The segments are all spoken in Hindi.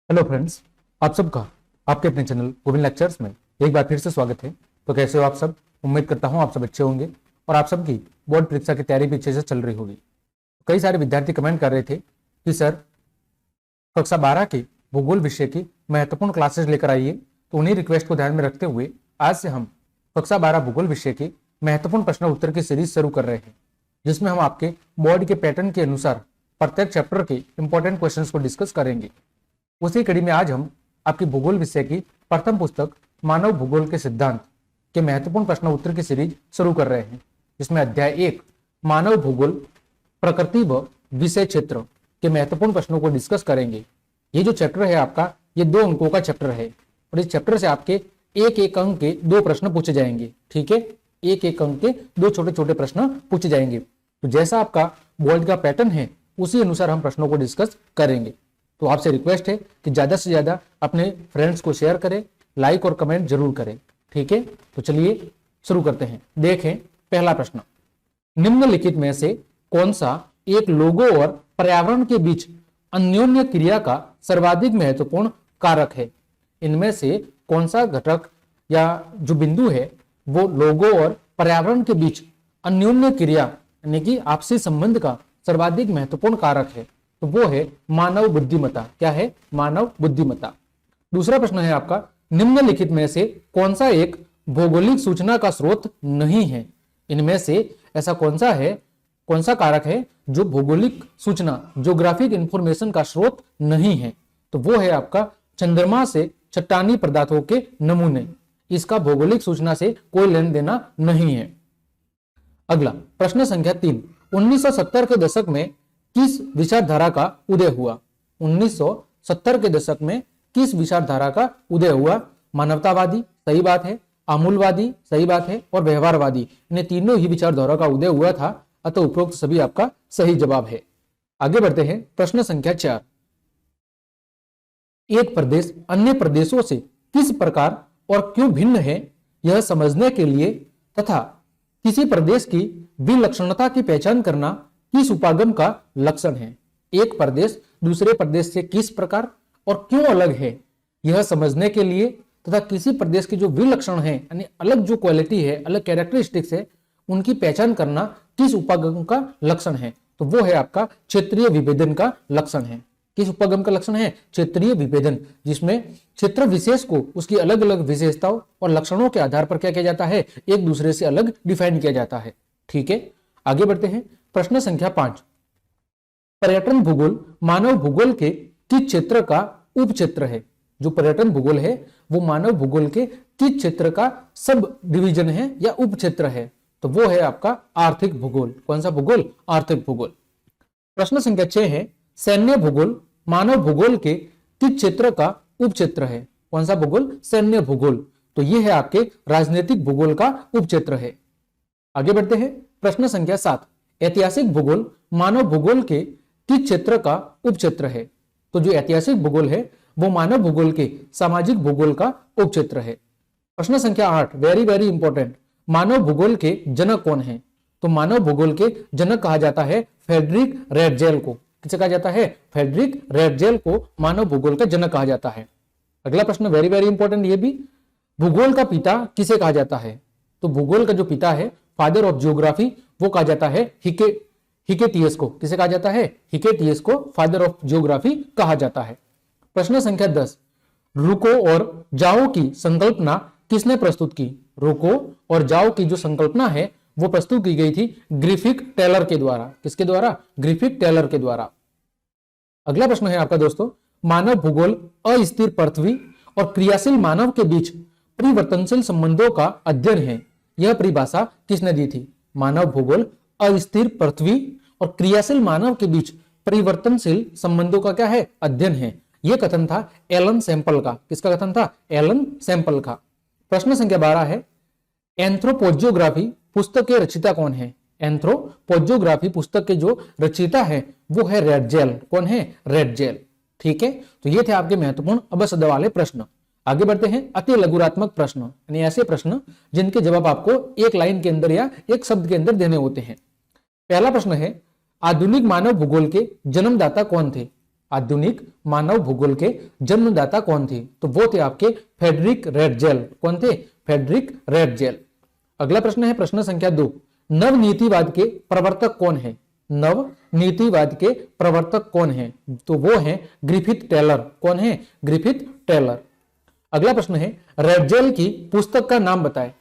हेलो फ्रेंड्स, आप सबका आपके अपने चैनल गोविंद लेक्चर्स में एक बार फिर से स्वागत है। तो कैसे हो आप सब? उम्मीद करता हूं आप सब अच्छे होंगे और आप सबकी बोर्ड परीक्षा की तैयारी भी अच्छे से चल रही होगी। कई सारे विद्यार्थी कमेंट कर रहे थे कि सर कक्षा 12 के भूगोल विषय की महत्वपूर्ण क्लासेस लेकर आइए। तो उन्हीं रिक्वेस्ट को ध्यान में रखते हुए आज से हम कक्षा 12 भूगोल विषय की महत्वपूर्ण प्रश्न उत्तर की सीरीज शुरू कर रहे हैं, जिसमें हम आपके बोर्ड के पैटर्न के अनुसार प्रत्येक चैप्टर के इंपॉर्टेंट क्वेश्चंस को डिस्कस करेंगे। उसी कड़ी में आज हम आपकी भूगोल विषय की प्रथम पुस्तक मानव भूगोल के सिद्धांत के महत्वपूर्ण प्रश्न उत्तर की सीरीज शुरू कर रहे हैं, जिसमें अध्याय 1 मानव भूगोल प्रकृति व विषय क्षेत्र के महत्वपूर्ण प्रश्नों को डिस्कस करेंगे। ये जो चैप्टर है आपका, ये 2 अंकों का चैप्टर है और इस चैप्टर से आपके एक अंक के 2 प्रश्न पूछे जाएंगे। ठीक है, एक अंक के 2 छोटे छोटे प्रश्न पूछे जाएंगे। तो जैसा आपका बोर्ड का पैटर्न है उसी अनुसार हम प्रश्नों को डिस्कस करेंगे। तो आपसे रिक्वेस्ट है कि ज्यादा से ज्यादा अपने फ्रेंड्स को शेयर करें, लाइक और कमेंट जरूर करें। ठीक है, तो चलिए शुरू करते हैं। देखें पहला प्रश्न, निम्नलिखित में से कौन सा एक लोगों और पर्यावरण के बीच अन्योन्य क्रिया का सर्वाधिक महत्वपूर्ण कारक है? इनमें से कौन सा घटक या जो बिंदु है वो लोगों और पर्यावरण के बीच अन्योन्य क्रिया यानी कि आपसी संबंध का सर्वाधिक महत्वपूर्ण कारक है? तो वो है मानव बुद्धिमत्ता। क्या है? मानव बुद्धिमत्ता। दूसरा प्रश्न है आपका, निम्नलिखित में से कौन सा एक भौगोलिक सूचना का स्रोत नहीं है? इनमें से ऐसा कौन सा कारक है जो भौगोलिक सूचना ज्योग्राफिक इंफॉर्मेशन का स्रोत नहीं है? तो वो है आपका चंद्रमा से चट्टानी पदार्थों के नमूने। इसका भौगोलिक सूचना से कोई लेन देना नहीं है। अगला प्रश्न संख्या 3, 1970 के दशक में किस विचारधारा का उदय हुआ? 1970 के दशक में किस विचारधारा का उदय हुआ? मानवतावादी, सही बात है। आमूलवादी, सही बात है। और व्यवहारवादी, इन्हें तीनों ही विचारधारा का उदय हुआ था। अतः उपरोक्त सभी आपका सही जवाब है। आगे बढ़ते हैं। प्रश्न संख्या 4, एक प्रदेश अन्य प्रदेशों से किस प्रकार और क्यों भिन्न है यह समझने के लिए तथा किसी प्रदेश की विलक्षणता की पहचान करना किस उपागम का लक्षण है? एक प्रदेश दूसरे प्रदेश से किस प्रकार और क्यों अलग है यह समझने के लिए तथा किसी प्रदेश की जो विलक्षण है यानी अलग जो क्वालिटी है, अलग कैरेक्टरिस्टिक्स है, उनकी पहचान करना किस उपागम का लक्षण है? तो वो है आपका क्षेत्रीय विभेदन का लक्षण है। किस उपागम का लक्षण है? क्षेत्रीय विभेदन, जिसमें क्षेत्र विशेष को उसकी अलग अलग विशेषताओं और लक्षणों के आधार पर क्या किया जाता है? एक दूसरे से अलग डिफाइन किया जाता है। ठीक है, आगे बढ़ते हैं। प्रश्न संख्या 5, पर्यटन भूगोल मानव भूगोल के किस क्षेत्र का उप क्षेत्र है? जो पर्यटन भूगोल है वो मानव भूगोल के किस क्षेत्र का सब डिवीजन है या उप क्षेत्र है? तो वो है आपका आर्थिक भूगोल। कौन सा भूगोल? आर्थिक भूगोल। प्रश्न संख्या 6 है, सैन्य भूगोल मानव भूगोल के किस क्षेत्र का उप क्षेत्र है? कौन सा भूगोल? सैन्य भूगोल। तो ये है आपके राजनीतिक भूगोल का उप क्षेत्र है। आगे बढ़ते हैं। प्रश्न संख्या 7, ऐतिहासिक भूगोल मानव भूगोल के किस क्षेत्र का उप क्षेत्र है? तो जो ऐतिहासिक भूगोल है वो मानव भूगोल के सामाजिक भूगोल का उप क्षेत्र है। प्रश्न संख्या 8, वेरी वेरी इंपॉर्टेंट, मानव भूगोल के जनक कौन है? तो मानव भूगोल के जनक कहा जाता है फ्रेडरिक रैटजेल को। किसे कहा जाता है? फ्रेडरिक रैटजेल को मानव भूगोल का जनक कहा जाता है। अगला प्रश्न वेरी वेरी इंपॉर्टेंट, ये भी, भूगोल का पिता किसे कहा जाता है? तो भूगोल का जो पिता है, फादर ऑफ जियोग्राफी, वो कहा जाता है हिकेटियस को। किसे कहा जाता है? हिकेटियस को फादर ऑफ जियोग्राफी कहा जाता है। प्रश्न संख्या 10, रुको और जाओ की संकल्पना किसने प्रस्तुत की? रुको और जाओ की जो संकल्पना है वो प्रस्तुत की गई थी ग्रिफिथ टेलर के द्वारा। किसके द्वारा? ग्रिफिथ टेलर के द्वारा। अगला प्रश्न है आपका दोस्तों, मानव भूगोल अस्थिर पृथ्वी और क्रियाशील मानव के बीच परिवर्तनशील संबंधों का अध्ययन है, यह परिभाषा किसने दी थी? मानव भूगोल अस्थिर पृथ्वी और क्रियाशील मानव के बीच परिवर्तनशील संबंधों का क्या है? अध्ययन है। यह कथन था एलन सैंपल का। किसका कथन था? एलन सैंपल का। प्रश्न संख्या 12 है, एंथ्रोपोजियोग्राफी पुस्तक के रचयिता कौन है? एंथ्रोपोजियोग्राफी पुस्तक के जो रचयिता है वो है रैटजेल। कौन है? रैटजेल। ठीक है, तो ये थे आपके महत्वपूर्ण अबसद वाले प्रश्न। आगे बढ़ते हैं। अति लघुरात्मक प्रश्न यानी ऐसे प्रश्न जिनके जवाब आपको एक लाइन के अंदर या एक शब्द के अंदर देने होते हैं। पहला प्रश्न है, आधुनिक मानव भूगोल के जन्मदाता कौन थे? आधुनिक मानव भूगोल के जन्मदाता कौन थे? तो वो थे आपके फ्रेडरिक रेडजेल। कौन थे? Friedrich Ratzel. अगला प्रश्न है प्रश्न संख्या 2, नवनीतिवाद के प्रवर्तक कौन है? नवनीतिवाद के प्रवर्तक कौन है? तो वो है ग्रिफिथ टेलर। कौन है? Griffith Taylor. अगला प्रश्न है रेडजेल की पुस्तक का नाम बताएं।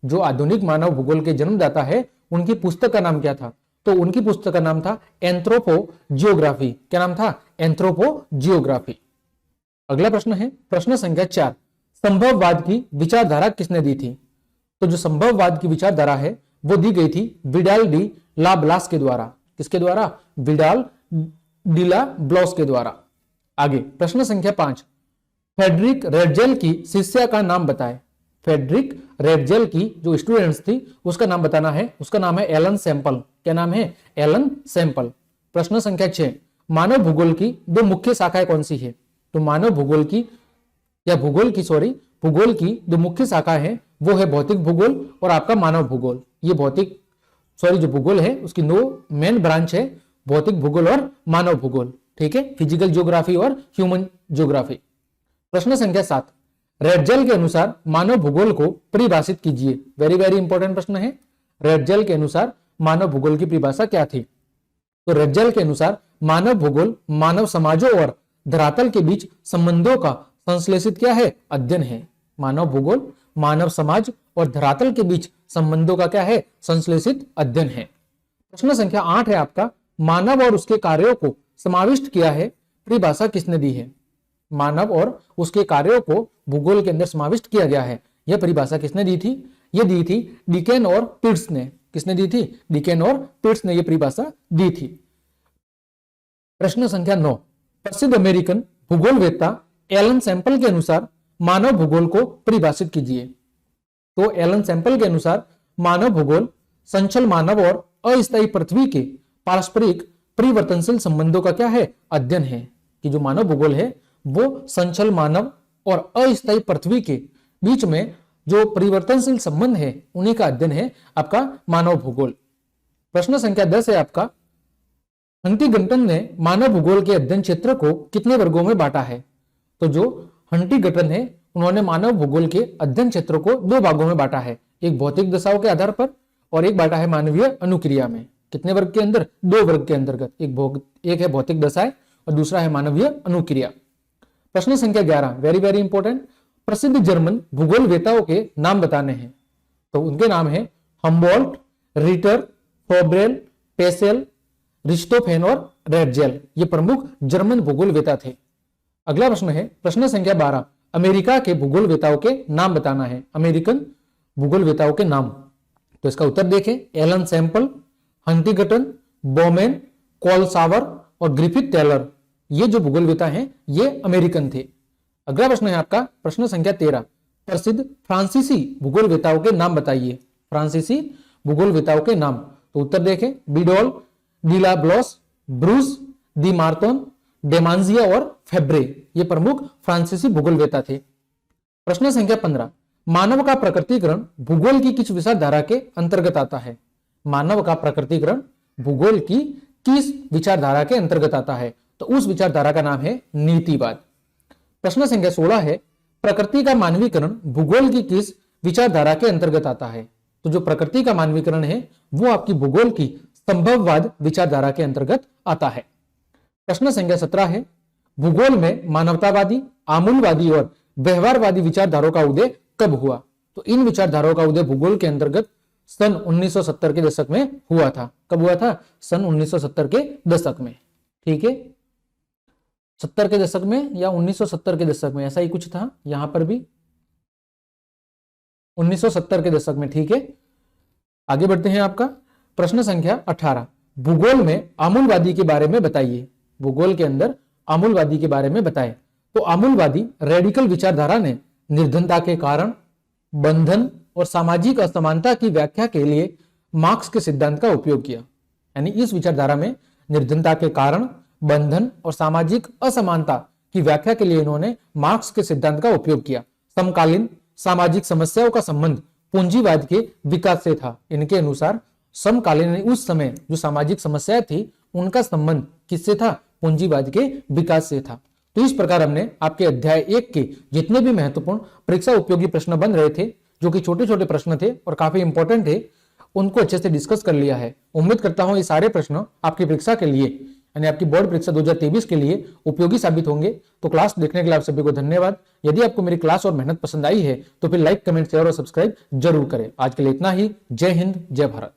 जो आधुनिक मानव भूगोल के जन्मदाता है उनकी पुस्तक का नाम क्या था? तो उनकी पुस्तक का नाम था एंथ्रोपोजियोग्राफी। क्या नाम था? एंथ्रोपोजियोग्राफी। अगला प्रश्न है प्रश्न संख्या 4, संभववाद की विचारधारा किसने दी थी? तो जो संभववाद की विचारधारा है वो दी गई थी विडाल डी ला ब्लास के द्वारा। किसके द्वारा? विडाल डी ला ब्लास के द्वारा। आगे प्रश्न संख्या 5, फ्रेडरिक रेडजेल की शिष्या का नाम बताएं। फ्रेडरिक रेडजेल की जो स्टूडेंट्स थी उसका नाम बताना है। उसका नाम है एलन सैंपल। क्या नाम है? Ellen Semple. प्रश्न संख्या 6, मानव भूगोल की दो मुख्य शाखाएं कौन सी है? तो मानव भूगोल की या भूगोल की दो मुख्य शाखा है वो है भौतिक भूगोल और आपका मानव भूगोल। ये जो भूगोल है उसकी दो मेन ब्रांच है, भौतिक भूगोल और मानव भूगोल। ठीक है, फिजिकल ज्योग्राफी और ह्यूमन ज्योग्राफी। प्रश्न संख्या 7, रेडजेल के अनुसार मानव भूगोल को परिभाषित कीजिए। वेरी वेरी इंपॉर्टेंट प्रश्न है। रेडजेल के अनुसार मानव भूगोल की परिभाषा क्या थी? तो रेडजेल के अनुसार मानव भूगोल मानव समाजों और धरातल के बीच संबंधों का संश्लेषित क्या है? अध्ययन है। मानव भूगोल मानव समाज और धरातल के बीच संबंधों का क्या है? संश्लेषित अध्ययन है। प्रश्न संख्या 8 है आपका, मानव और उसके कार्यों को समाविष्ट किया है, परिभाषा किसने दी है? मानव और उसके कार्यों को भूगोल के अंदर समाविष्ट किया गया है, यह परिभाषा किसने दी थी? यह दी थी डिकेन और पिट्स ने। किसने दी थी? डिकेन और पिट्स ने यह परिभाषा दी थी। प्रश्न संख्या 9, प्रसिद्ध अमेरिकन भूगोलवेत्ता एलन सैंपल के अनुसार मानव भूगोल को परिभाषित कीजिए। तो एलन सैंपल के अनुसार मानव भूगोल संचल मानव और अस्थायी पृथ्वी के पारस्परिक परिवर्तनशील संबंधों का क्या है? अध्ययन है। कि जो मानव भूगोल है वो संचल मानव और अस्थायी पृथ्वी के बीच में जो परिवर्तनशील संबंध है उन्हीं का अध्ययन है आपका मानव भूगोल। प्रश्न संख्या 10 है आपका, हंटिंगटन ने मानव भूगोल के अध्ययन क्षेत्र को कितने वर्गों में बांटा है? तो जो हंटिंगटन है उन्होंने मानव भूगोल के अध्ययन क्षेत्र को दो भागों में बांटा है, एक भौतिक दशाओं के आधार पर और एक बांटा है मानवीय अनुक्रिया में। कितने वर्ग के अंदर? दो वर्ग के अंतर्गत। एक है भौतिक दशाएं और दूसरा है मानवीय अनुक्रिया। प्रश्न संख्या 11, वेरी वेरी इंपॉर्टेंट, प्रसिद्ध जर्मन भूगोलवेत्ताओं के नाम बताने हैं। तो उनके नाम है हम्बोल्ट, रिटर, फोब्रेल, पेसेल, रिस्टोफेन और रेडजेल। ये प्रमुख जर्मन भूगोलवेत्ता थे। अगला प्रश्न है प्रश्न संख्या 12, अमेरिका के भूगोलवेत्ताओं के नाम बताना है। अमेरिकन भूगोलवेत्ताओं के नाम। तो इसका उत्तर देखें, एलन सैंपल, हंटिंगटन, बोमेन, कोलसावर और ग्रिफिथ टेलर। ये जो भूगोलवेत्ता हैं ये अमेरिकन थे। अगला प्रश्न है आपका प्रश्न संख्या 13, प्रसिद्ध फ्रांसीसी भूगोलवेत्ताओं के नाम बताइए। फ्रांसीसी भूगोलवेत्ताओं के नाम। तो उत्तर देखें, बिडोल, डीला ब्लॉस, ब्रूस, दी मार्तोन, डेमांजिया और फेब्रे। ये प्रमुख फ्रांसीसी भूगोलवेत्ता थे। प्रश्न संख्या 15, मानव का प्रकृतिकरण भूगोल की किस विचारधारा के अंतर्गत आता है? मानव का प्रकृतिकरण भूगोल की किस विचारधारा के अंतर्गत आता है? तो उस विचारधारा का नाम है नीतिवाद। प्रश्न संख्या 16 है, प्रकृति का मानवीकरण भूगोल की किस विचारधारा के अंतर्गत आता है? तो जो प्रकृति का मानवीकरण है वो आपकी भूगोल की संभववाद विचारधारा के अंतर्गत आता है। प्रश्न संख्या 17 है, भूगोल में मानवतावादी, आमूलवादी और व्यवहारवादी विचारधाराओं का उदय कब हुआ? तो इन विचारधाराओं का उदय भूगोल के अंतर्गत सन 1970 के दशक में हुआ था। कब हुआ था? सन 1970 के दशक में। ठीक है, 70 के दशक में या 1970 के दशक में, ऐसा ही कुछ था। यहां पर भी 1970 के दशक में। ठीक है, आगे बढ़ते हैं। आपका प्रश्न संख्या 18, भूगोल में आमूलवादी के बारे में बताइए। भूगोल के अंदर आमूलवादी के बारे में बताएं। तो आमूलवादी रेडिकल विचारधारा ने निर्धनता के कारण, बंधन और सामाजिक असमानता की व्याख्या के लिए मार्क्स के सिद्धांत का उपयोग किया। यानी इस विचारधारा में निर्धनता के कारण, बंधन और सामाजिक असमानता की व्याख्या के लिए इन्होंने मार्क्स के सिद्धांत का उपयोग किया। समकालीन सामाजिक समस्याओं का संबंध पूंजीवाद के विकास से था। इनके अनुसार समकालीन उस समय जो सामाजिक समस्याएं थी उनका संबंध किससे था? पूंजीवाद के विकास से था। तो इस प्रकार हमने आपके अध्याय 1 के जितने भी महत्वपूर्ण परीक्षा उपयोगी प्रश्न बन रहे थे, जो कि छोटे छोटे प्रश्न थे और काफी इंपॉर्टेंट थे, उनको अच्छे से डिस्कस कर लिया है। उम्मीद करता हूं ये सारे प्रश्न आपकी परीक्षा के लिए, यानी आपकी बोर्ड परीक्षा 2023 के लिए उपयोगी साबित होंगे। तो क्लास देखने के लिए आप सभी को धन्यवाद। यदि आपको मेरी क्लास और मेहनत पसंद आई है तो फिर लाइक, कमेंट, शेयर और सब्सक्राइब जरूर करें। आज के लिए इतना ही। जय हिंद, जय भारत।